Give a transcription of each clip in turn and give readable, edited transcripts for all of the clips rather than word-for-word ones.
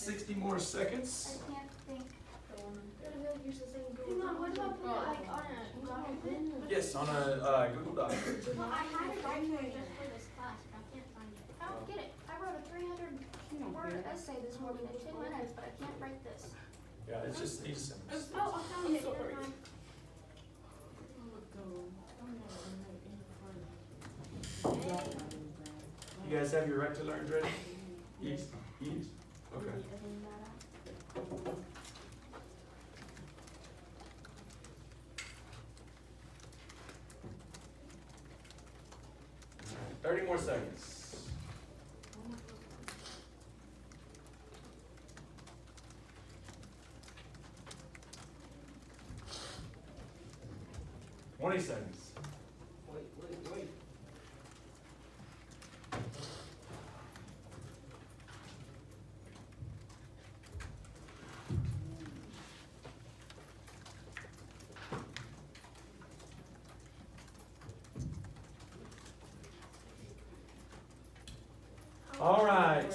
60 more seconds. I can't think. What about put it like on a document? Yes, on a Google Doc. Well, I had it right here just for this class, but I can't find it. I don't get it. I wrote a 300-word essay this morning in 2 minutes, but I can't write this. Yeah, it's just these symbols. Oh, I found it. Never mind. You guys have your right to learn ready? Yes. Yes. Okay. 30 more seconds. Twenty seconds. Wait. All right.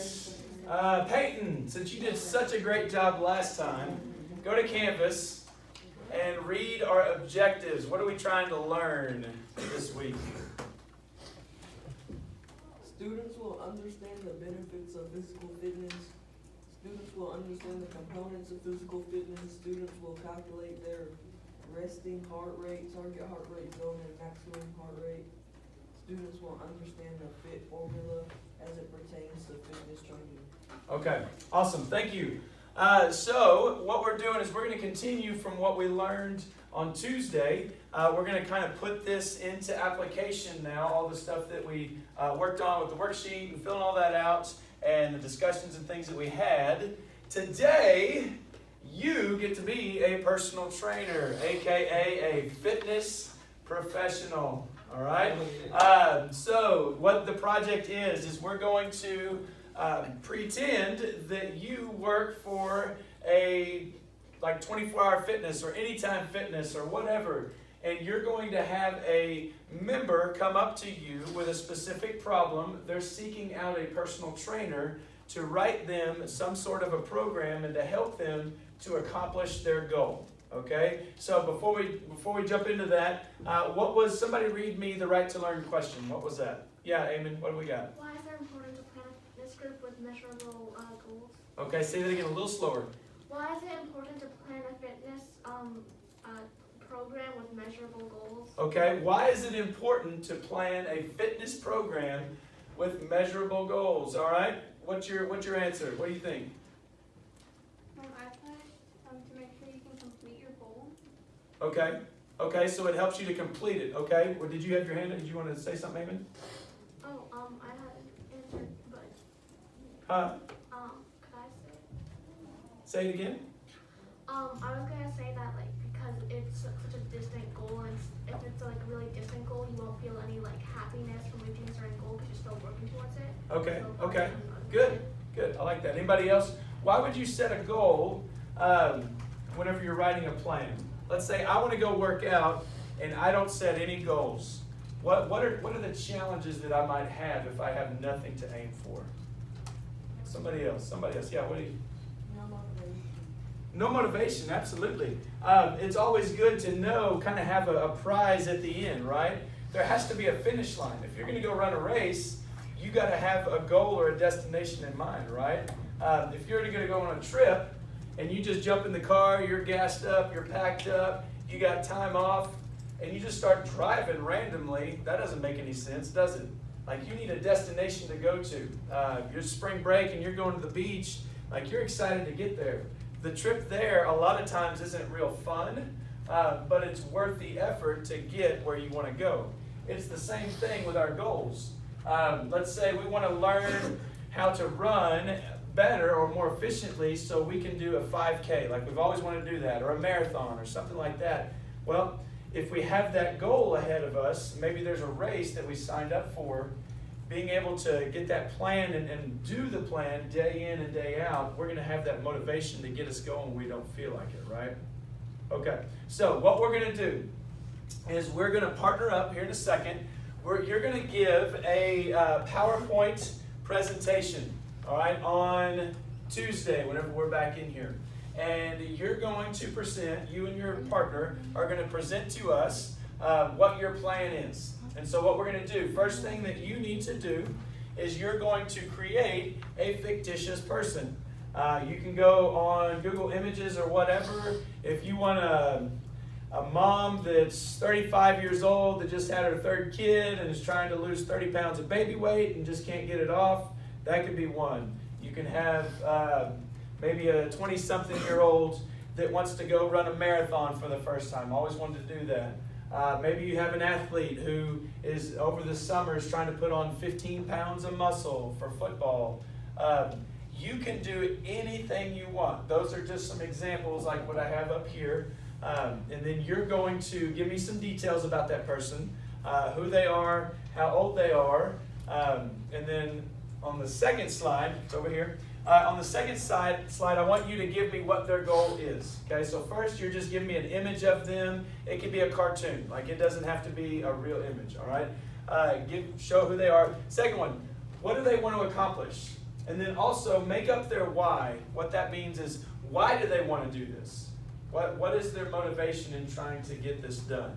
Peyton, since you did such a great job last time, go to Canvas and read our objectives. What are we trying to learn this week? Students will understand the benefits of physical fitness. Students will understand the components of physical fitness. Students will calculate their resting heart rate, target heart rate zone, and maximum heart rate. Students will understand the FIT formula as it pertains to fitness training. Okay, awesome. Thank you. So what we're doing is we're going to continue from what we learned on Tuesday. We're going to kind of put this into application now, all the stuff that we worked on with the worksheet and filling all that out and the discussions and things that we had. Today, you get to be a personal trainer, aka a fitness professional. All right? So what the project is we're going to pretend that you work for a like 24-hour fitness or anytime fitness or whatever, and you're going to have a member come up to you with a specific problem. They're seeking out a personal trainer to write them some sort of a program and to help them to accomplish their goal. Okay, so before we jump into that, what was, somebody read me the right to learn question. What was that? Yeah, Eamon, what do we got? Why is it important to plan a fitness group with measurable goals? Okay, say that again a little slower. Why is it important to plan a fitness program with measurable goals? Okay, why is it important to plan a fitness program with measurable goals? All right, what's your answer? What do you think? To make sure you can complete your goal. Okay, so it helps you to complete it. Okay, well, did you have your hand up? Did you want to say something, Eamon? Oh, I had an answer, but could I say it? Say it again. I was gonna say that because it's such a distant goal, and if it's like a really distant goal, you won't feel any happiness from reaching a certain goal because you're still working towards it. Okay, So, okay, good. I like that. Anybody else? Why would you set a goal whenever you're writing a plan? Let's say I want to go work out and I don't set any goals. What are the challenges that I might have if I have nothing to aim for? Somebody else. Yeah, what do you? No motivation, absolutely. It's always good to know, kind of have a prize at the end, right? There has to be a finish line. If you're going to go run a race, you got to have a goal or a destination in mind, right? If you're going to go on a trip and you just jump in the car, you're gassed up, you're packed up, you got time off, and you just start driving randomly, that doesn't make any sense, does it? Like, you need a destination to go to. Your spring break and you're going to the beach, like, you're excited to get there. The trip there a lot of times isn't real fun, but it's worth the effort to get where you want to go. It's the same thing with our goals. Let's say we want to learn how to run better or more efficiently so we can do a 5K, like we've always wanted to do that, or a marathon or something like that. Well, if we have that goal ahead of us, maybe there's a race that we signed up for, being able to get that plan and do the plan day in and day out, we're going to have that motivation to get us going when we don't feel like it, right? Okay, so what we're going to do is we're going to partner up here in a second. You're going to give a PowerPoint presentation, all right, on Tuesday, whenever we're back in here. And you're going to present, you and your partner are going to present to us what your plan is. And so what we're going to do, first thing that you need to do is you're going to create a fictitious person. You can go on Google Images or whatever. If you want a mom that's 35 years old that just had her third kid and is trying to lose 30 pounds of baby weight and just can't get it off, that could be one. You can have maybe a 20-something-year-old that wants to go run a marathon for the first time. Always wanted to do that. Maybe you have an athlete who is over the summers trying to put on 15 pounds of muscle for football. You can do anything you want. Those are just some examples like what I have up here. And then you're going to give me some details about that person, who they are, how old they are. And then on the second slide, it's over here. On the second slide, I want you to give me what their goal is. Okay, so first you're just giving me an image of them. It could be a cartoon. Like, it doesn't have to be a real image, all right? Show who they are. Second one, what do they want to accomplish? And then also make up their why. What that means is, why do they want to do this? What is their motivation in trying to get this done?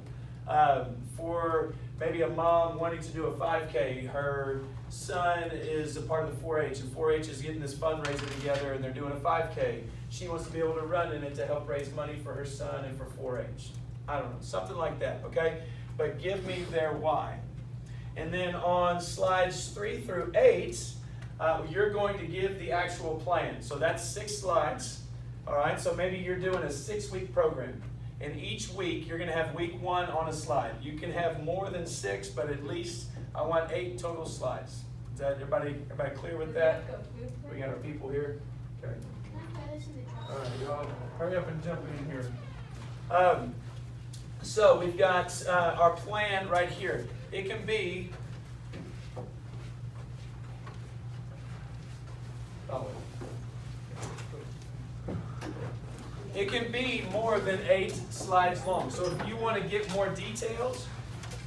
For maybe a mom wanting to do a 5K, her son is a part of the 4-H, and 4-H is getting this fundraiser together, and they're doing a 5K. She wants to be able to run in it to help raise money for her son and for 4-H. I don't know, something like that, okay? But give me their why. And then on slides 3 through 8, you're going to give the actual plan. So that's 6 slides. All right, so maybe you're doing a 6-week program, and each week you're going to have week 1 on a slide. You can have more than 6, but at least I want 8 total slides. Is that everybody clear with that? We got our people here. Okay. All right, y'all, hurry up and jump in here. So we've got our plan right here. It can be. It can be more than 8 slides long. So if you want to get more details,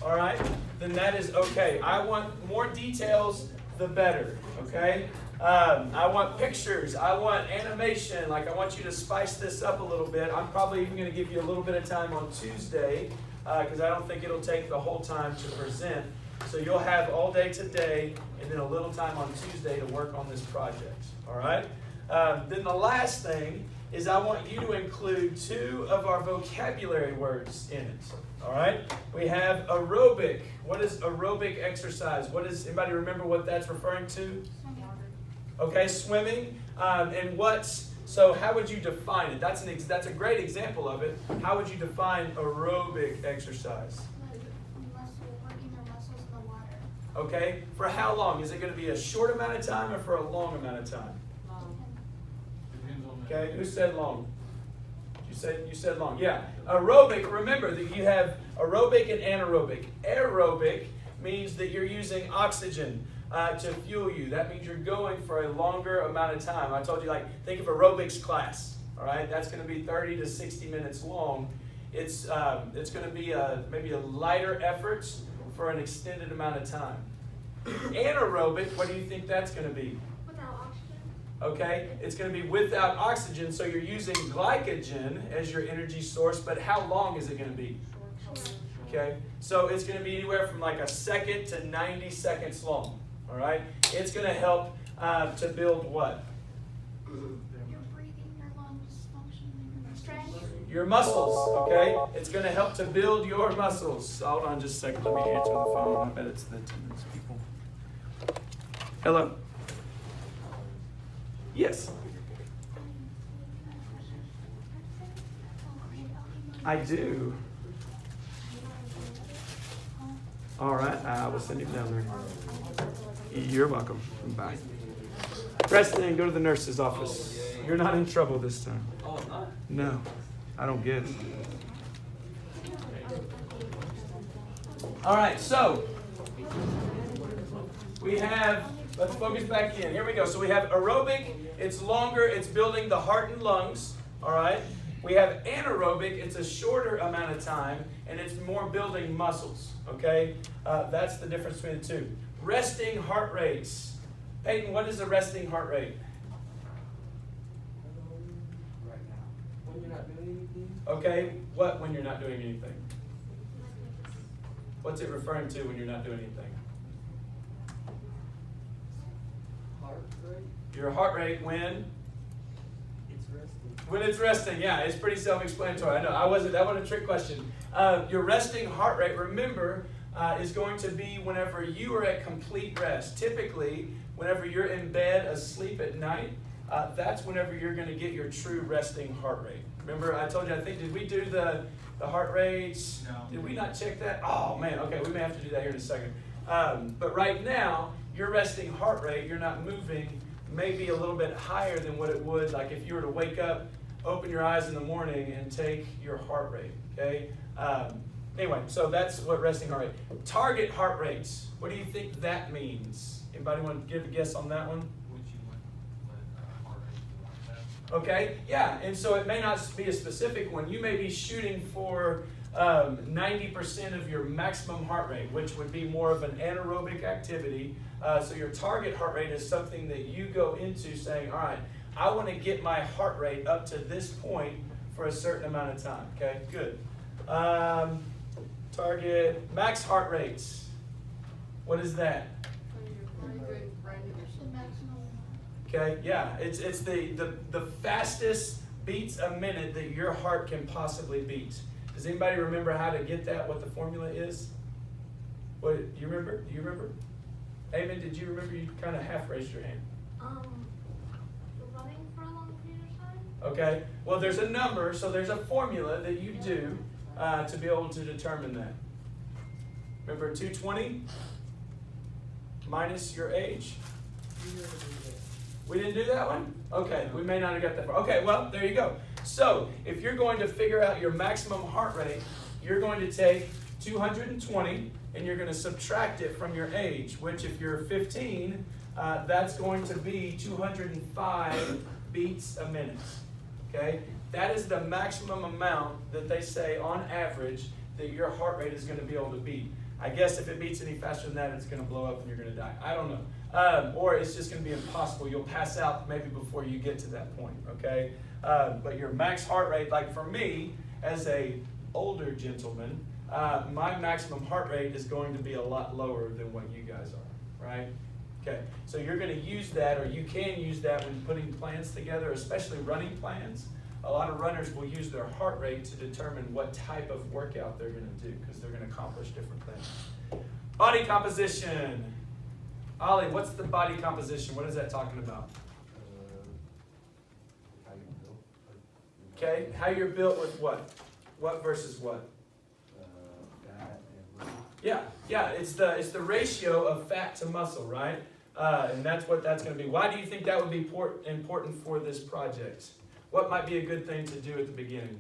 all right, then that is okay. I want more details, the better, okay? I want pictures. I want animation. Like, I want you to spice this up a little bit. I'm probably even going to give you a little bit of time on Tuesday because I don't think it'll take the whole time to present. So you'll have all day today and then a little time on Tuesday to work on this project, all right? Then the last thing is I want you to include 2 of our vocabulary words in it, all right? We have aerobic. What is aerobic exercise? Anybody remember what that's referring to? Okay, swimming. So how would you define it? That's a great example of it. How would you define aerobic exercise? Working their muscles in the water. Okay, for how long? Is it going to be a short amount of time or for a long amount of time? Okay, who said long? You said long. Yeah. Aerobic, remember that you have aerobic and anaerobic. Aerobic means that you're using oxygen to fuel you. That means you're going for a longer amount of time. I told you, like, think of aerobics class. All right, that's going to be 30 to 60 minutes long. It's going to be maybe a lighter effort for an extended amount of time. Anaerobic, what do you think that's going to be? Okay, it's going to be without oxygen, so you're using glycogen as your energy source, but how long is it going to be? Okay, so it's going to be anywhere from like a second to 90 seconds long, all right? It's going to help to build what? Your breathing, your lungs functioning, your strength. Your muscles, okay? It's going to help to build your muscles. Hold on just a second, let me answer the phone. I bet it's the attendance people. Hello? Yes. I do. All right, I will send him down there. You're welcome. Bye. Preston, go to the nurse's office. You're not in trouble this time. Oh, I'm not? No, I don't get it. All right, so we have, let's focus back in. Here we go. So we have aerobic. It's longer. It's building the heart and lungs. All right. We have anaerobic. It's a shorter amount of time, and it's more building muscles. Okay. That's the difference between the 2. Resting heart rates. Peyton, what is a resting heart rate? not doing anything. Okay, what when you're not doing anything? What's it referring to when you're not doing anything? Heart rate, Your heart rate when? it's resting. When it's resting, yeah, it's pretty self-explanatory. I know, that wasn't a trick question. Your resting heart rate, remember, is going to be whenever you are at complete rest. Typically, whenever you're in bed asleep at night, that's whenever you're going to get your true resting heart rate. Remember, I told you, I think, did we do the heart rates? No. Did we not check that? Oh, man, okay, we may have to do that here in a second. But right now, your resting heart rate, you're not moving, may be a little bit higher than what it would, like if you were to wake up, open your eyes in the morning, and take your heart rate, okay? Anyway, so that's what resting heart rate. Target heart rates, what do you think that means? Anybody want to give a guess on that one? Would you want heart rate you want that? Okay, yeah, and so it may not be a specific one. You may be shooting for 90% of your maximum heart rate, which would be more of an anaerobic activity. So your target heart rate is something that you go into saying, all right, I want to get my heart rate up to this point for a certain amount of time. Okay, good. Target max heart rates. What is that? The maximum. Okay, yeah, it's the fastest beats a minute that your heart can possibly beat. Does anybody remember how to get that, what the formula is? What, you remember? Do you remember? Eamon, did you remember? You kind of half raised your hand. Running for a long period of time. Okay, well there's a number, so there's a formula that you do to be able to determine that. Remember 220 minus your age? We didn't do that one? Okay, we may not have got that far. Okay, well, there you go. So, if you're going to figure out your maximum heart rate, you're going to take 220 and you're going to subtract it from your age, which if you're 15, that's going to be 205 beats a minute. Okay? That is the maximum amount that they say on average that your heart rate is going to be able to beat. I guess if it beats any faster than that, it's going to blow up and you're going to die. I don't know. Or it's just going to be impossible. You'll pass out maybe before you get to that point, okay? But your max heart rate, like for me, as a older gentleman, my maximum heart rate is going to be a lot lower than what you guys are, right? Okay, so you're going to use that, or you can use that when putting plans together, especially running plans. A lot of runners will use their heart rate to determine what type of workout they're going to do because they're going to accomplish different things. Body composition. Ollie, what's the body composition? What is that talking about? How you built. Okay, how you're built with what? What versus what? Fat and muscle. Yeah, it's the ratio of fat to muscle, right? And that's what that's going to be. Why do you think that would be important for this project? What might be a good thing to do at the beginning?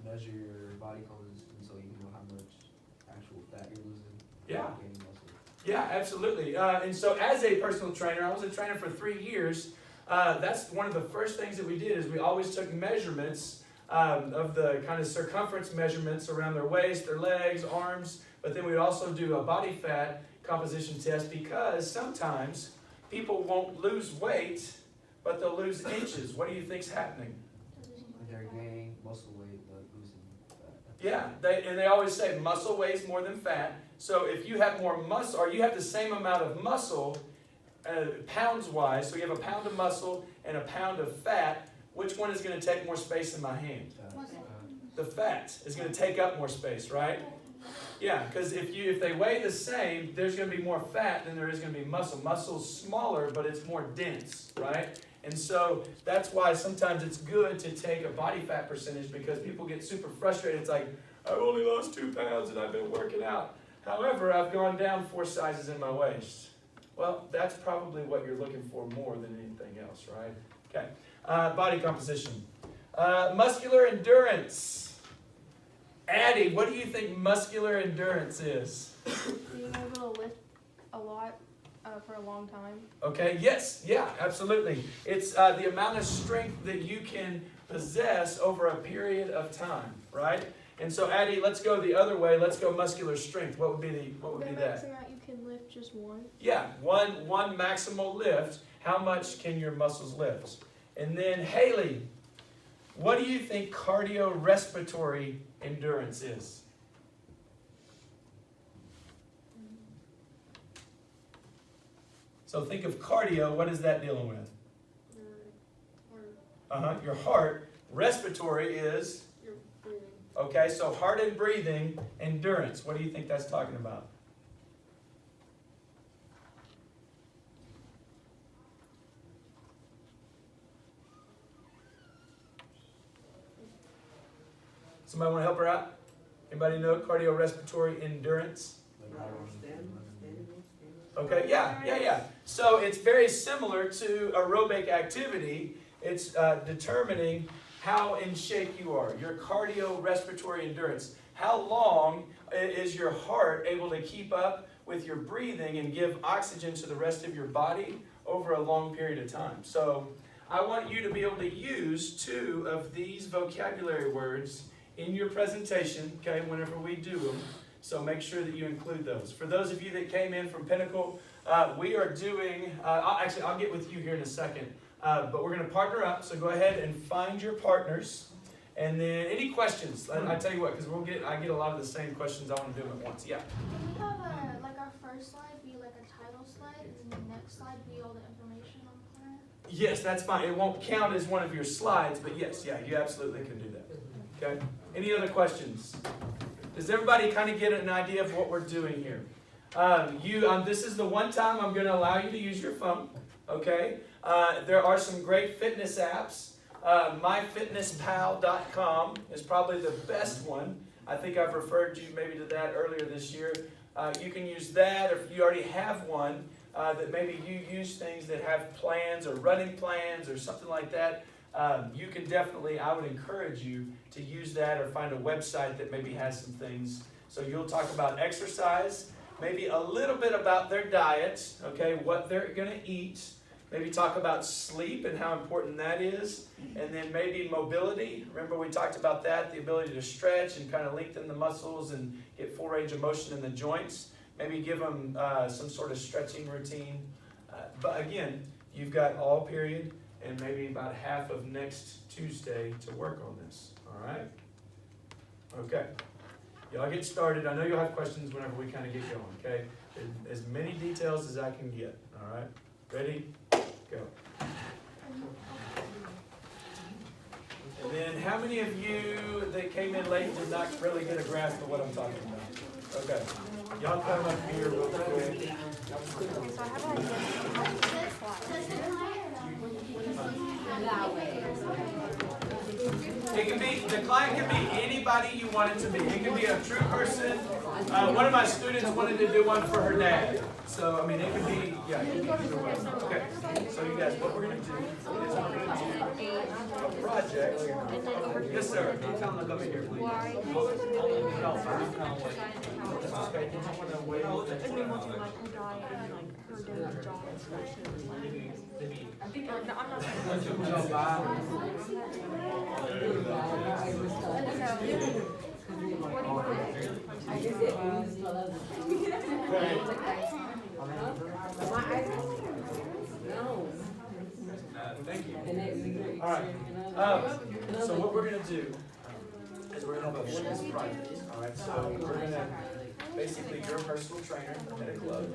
Measure your body composition so you know how much actual fat you're losing. Yeah. Gaining muscle. Yeah, absolutely. And so as a personal trainer, I was a trainer for 3 years. That's one of the first things that we did is we always took measurements of the kind of circumference measurements around their waist, their legs, arms, but then we'd also do a body fat composition test because sometimes people won't lose weight, but they'll lose inches. What do you think's happening? They're gaining muscle weight but losing fat. Yeah, they always say muscle weighs more than fat. So if you have more muscle, or you have the same amount of muscle, pounds-wise, so you have a pound of muscle and a pound of fat, which one is going to take more space in my hand? The fat is going to take up more space, right? Yeah, because if they weigh the same, there's going to be more fat than there is going to be muscle. Muscle's smaller, but it's more dense, right? And so that's why sometimes it's good to take a body fat percentage because people get super frustrated. It's like, I've only lost 2 pounds and I've been working out. However, I've gone down 4 sizes in my waist. Well, that's probably what you're looking for more than anything else, right? Okay. Body composition. Muscular endurance. Addie, what do you think muscular endurance is? Being able to lift a lot for a long time. Okay, yes, yeah, absolutely. It's the amount of strength that you can possess over a period of time, right? And so, Addie, let's go the other way. Let's go muscular strength. What would be The that? max amount you can lift just one. Yeah, one maximal lift. How much can your muscles lift? And then Haley, What do you think cardiorespiratory endurance is? So think of cardio, what is that dealing with? Your heart. Respiratory is? Your breathing. Okay, so heart and breathing, endurance. What do you think that's talking about? Somebody want to help her out? Anybody know cardiorespiratory endurance? Okay, yeah. So it's very similar to aerobic activity. It's determining how in shape you are, your cardiorespiratory endurance. How long is your heart able to keep up with your breathing and give oxygen to the rest of your body over a long period of time? So I want you to be able to use 2 of these vocabulary words in your presentation, okay, whenever we do them. So make sure that you include those. For those of you that came in from Pinnacle, we are doing, I'll get with you here in a second, but we're going to partner up. So go ahead and find your partners. And then any questions? I tell you what, because I get a lot of the same questions. I want to do them at once. Yeah. Can we have like our first slide be like a title slide, and then the next slide be all the information on the plan? Yes, that's fine. It won't count as one of your slides, but yes, yeah, you absolutely can do that. Okay. Any other questions? Does everybody kind of get an idea of what we're doing here? This is the one time I'm going to allow you to use your phone. Okay. There are some great fitness apps. MyFitnessPal.com is probably the best one. I think I've referred you maybe to that earlier this year. You can use that, or if you already have one, that maybe you use things that have plans or running plans or something like that. You can definitely, I would encourage you to use that or find a website that maybe has some things. So you'll talk about exercise, maybe a little bit about their diet, okay, what they're going to eat. Maybe talk about sleep and how important that is. And then maybe mobility. Remember we talked about that, the ability to stretch and kind of lengthen the muscles and get full range of motion in the joints. Maybe give them some sort of stretching routine. But again, you've got all period and maybe about half of next Tuesday to work on this. All right? Okay. Y'all get started. I know you'll have questions whenever we kind of get going, okay? As many details as I can get. All right? Ready? Go. And then how many of you that came in late did not really get a grasp of what I'm talking about? Okay. Y'all come up here real quick. Okay, so I have an idea. It can be, the client can be anybody you want it to be. It can be a true person. One of my students wanted to do one for her dad. So, I mean, it could be, yeah, it could be either way. Okay, so you guys, what we're going to do is we're going to do a project. Yes, sir. Tell them to come in here, please. Why? Okay, you want to wait. Thank you. All right. So what we're going to do is we're going to have a fitness project. All right. So we're going to basically you're a personal trainer at a club,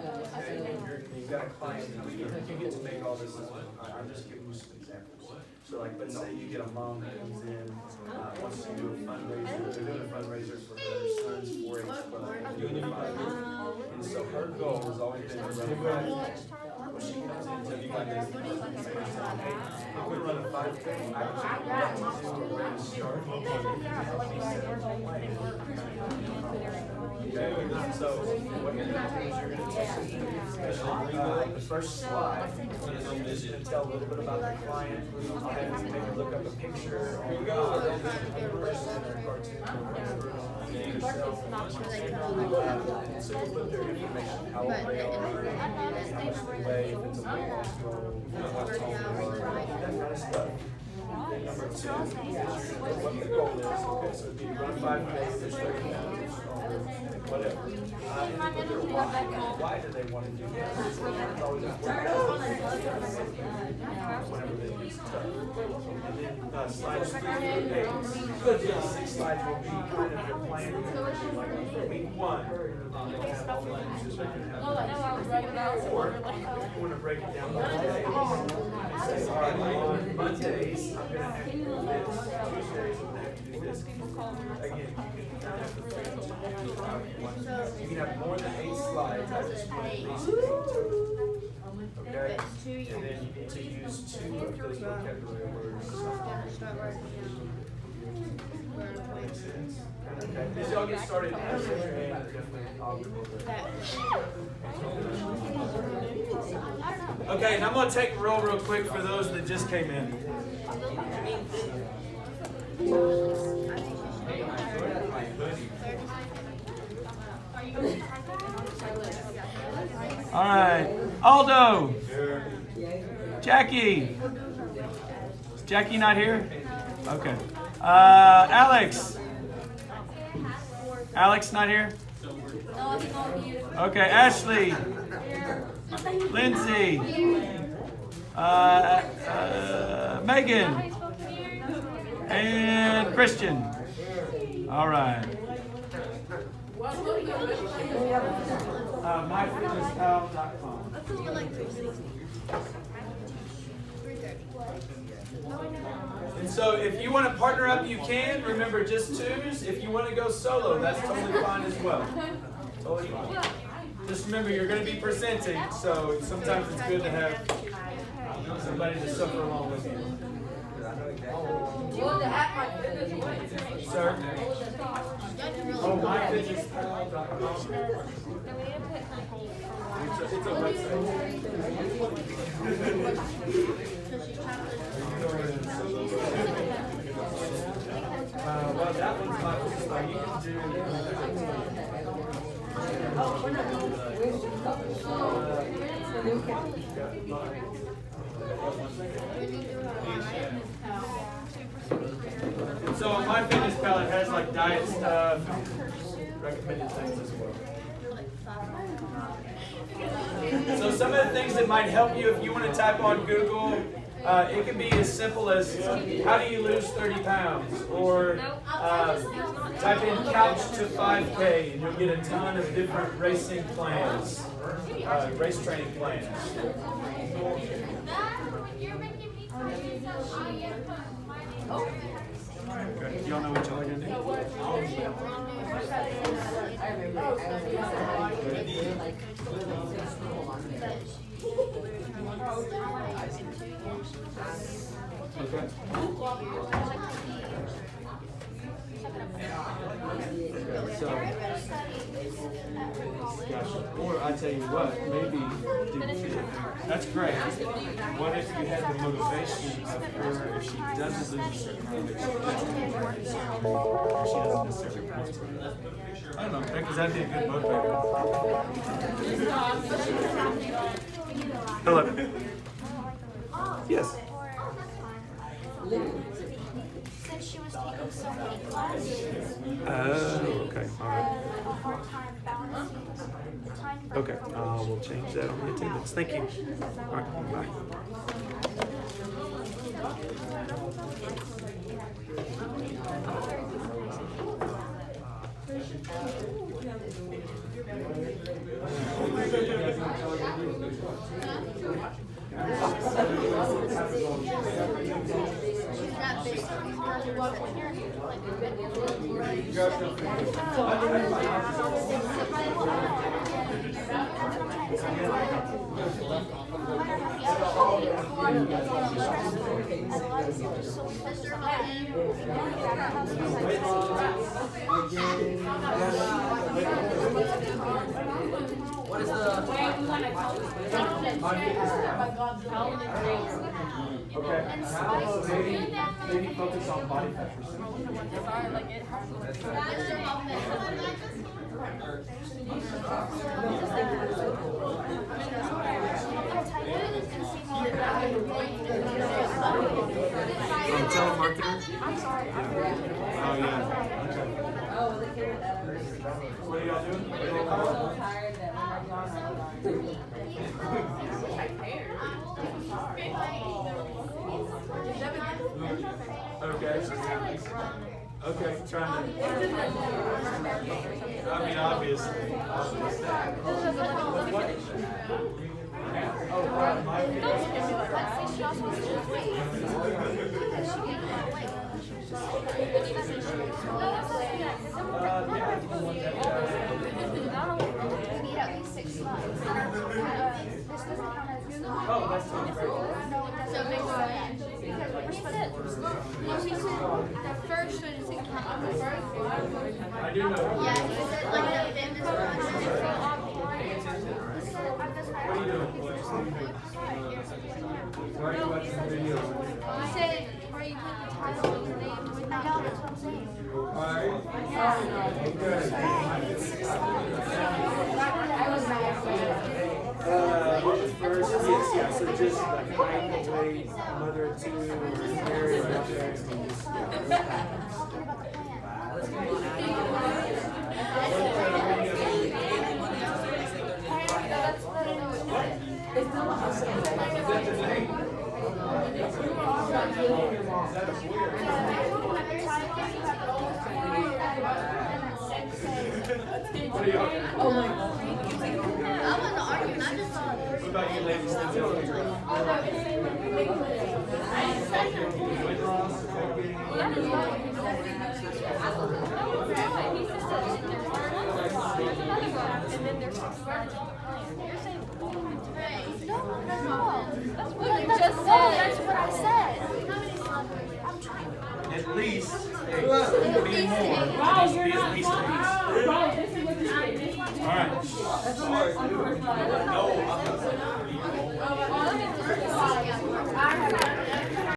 and you've got a client that you get to make all this. I'm just giving you some examples. So like, let's say you get a mom that comes in, wants to do a fundraiser. They're doing a fundraiser for her son's 4-H club. Doing a 5-year. And so her goal has always been to run a 5K. When she comes in, so you got this, hey, we're going to run a 5K. I want to do a race start. Okay, so what you're going to do is you're going to take the first slide is going to tell a little bit about the client. I'll have you maybe look up a picture or a person or a cartoon or yourself. And so you'll put their information, how old they are, how much they weigh, if it's a weight loss goal, what tall they are, that kind of stuff. And number 2 is what the goal is. Okay, so it'd be run 5K, there's 30 pounds, whatever. And then put their why. Why do they want to do this? It's always important whenever they do stuff. And then slides 3 through 8. Good, 6 slides will be kind of the plan. Like week 1, they'll have all the uses they can have. Or if you want to break it down by day, and say, all right, on Mondays, I'm going to have to do this. Tuesdays, I'm going to have to do this. Again, you can kind of have the freedom to do whatever you want. You can have more than 8 slides. I just want these to be 2. Okay? And then you need to use 2 of those vocabulary words. Makes sense? Okay. As y'all get started, raise your hand. Okay, and I'm going to take a roll real quick for those that just came in. All right. Aldo. Jackie. Is Jackie not here? Okay. Alex. Alex not here? Okay. Ashley. Lindsay. Megan. And Christian. All right. MyFitnessPal.com. And so if you want to partner up, you can. Remember, just 2s. If you want to go solo, that's totally fine as well. Totally fine. Just remember, you're going to be presenting, so sometimes it's good to have somebody to suffer along with you. Sir? Oh, MyFitnessPal.com. It's a website. Well, that one's not just like you can do. So on MyFitnessPal, it has like diet stuff, recommended things as well. So some of the things that might help you if you want to type on Google, it can be as simple as how do you lose 30 pounds? Or type in couch to 5K and you'll get a ton of different racing plans, race training plans. Okay. Do y'all know what y'all are going to do? Okay. So, gotcha. Or I tell you what, maybe that's great. What if you had the motivation of her, if she doesn't lose a certain amount of weight, she doesn't necessarily want to. I don't know, because that'd be a good motivator. Hello. Yes. Since she was taking so many classes, Okay. All right. a hard time balancing the time frame. Okay. We'll change that on the attendance. Thank you. All right. Bye. What is the? Okay. Maybe focus on body fat percentage. Telemarketer? Oh, yeah. Okay. What are y'all doing? Okay. Okay, trying to. I mean, obviously. Oh, right, my Let's say she also wants to lose weight. Because she gained a lot of weight. We need at least 6 slides. This doesn't count as a slide. Oh, that sounds great. No, it doesn't. So it makes sense. Because we're supposed to. The first one doesn't count on the first one. I do know. Yeah, he said like the fitness one. What are you doing? Why are you watching videos? You said, where you put the title and your name with I know, that's what I'm saying. Alright. First, yes, yeah, so just like height, weight, mother of two, or married, right there, and just, Talking about the plan. what are you? I wasn't arguing, I just thought. What about you ladies? Let's go. That's what you just said. That's what I said. I'm trying. At least, hey, be more. At least be at least a piece. Alright. Sorry, dude. No, I'm not.